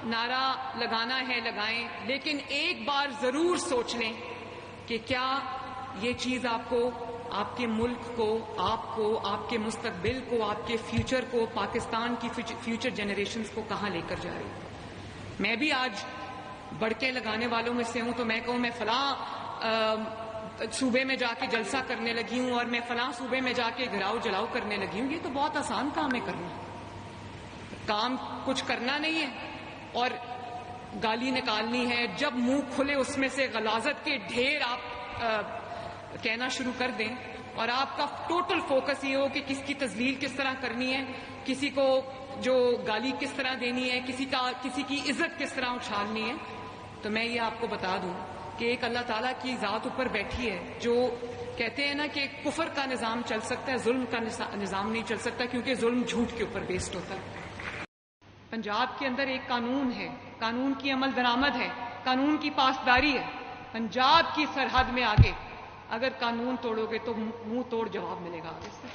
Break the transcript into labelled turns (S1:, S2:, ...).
S1: نعرہ لگانا ہے لگائیں، لیکن ایک بار ضرور سوچ لیں کہ کیا یہ چیز آپ کو، آپ کے ملک کو، آپ کو، آپ کے مستقبل کو، آپ کے فیوچر کو، پاکستان کی فیوچر جنریشنز کو کہاں لے کر جا رہی ہے۔ میں بھی آج بڑکے لگانے والوں میں سے ہوں، تو میں کہوں میں فلاں صوبے میں جا کے جلسہ کرنے لگی ہوں اور میں فلاں صوبے میں جا کے گھراؤ جلاؤ کرنے لگی ہوں، یہ تو بہت آسان کام ہے کرنا، کام کچھ کرنا نہیں ہے اور گالی نکالنی ہے۔ جب منہ کھلے اس میں سے غلاظت کے ڈھیر آپ کہنا شروع کر دیں اور آپ کا ٹوٹل فوکس یہ ہو کہ کس کی تذلیل کس طرح کرنی ہے، کسی کو جو گالی کس طرح دینی ہے، کسی کی عزت کس طرح اچھالنی ہے، تو میں یہ آپ کو بتا دوں کہ ایک اللہ تعالیٰ کی ذات اوپر بیٹھی ہے جو کہتے ہیں نا کہ کفر کا نظام چل سکتا ہے، ظلم کا نظام نہیں چل سکتا، کیونکہ ظلم جھوٹ کے اوپر بیسڈ ہوتا ہے۔ پنجاب کے اندر ایک قانون ہے، قانون کی عمل درآمد ہے، قانون کی پاسداری ہے۔ پنجاب کی سرحد میں آگے اگر قانون توڑو گے تو منہ توڑ جواب ملے گا آگے سے۔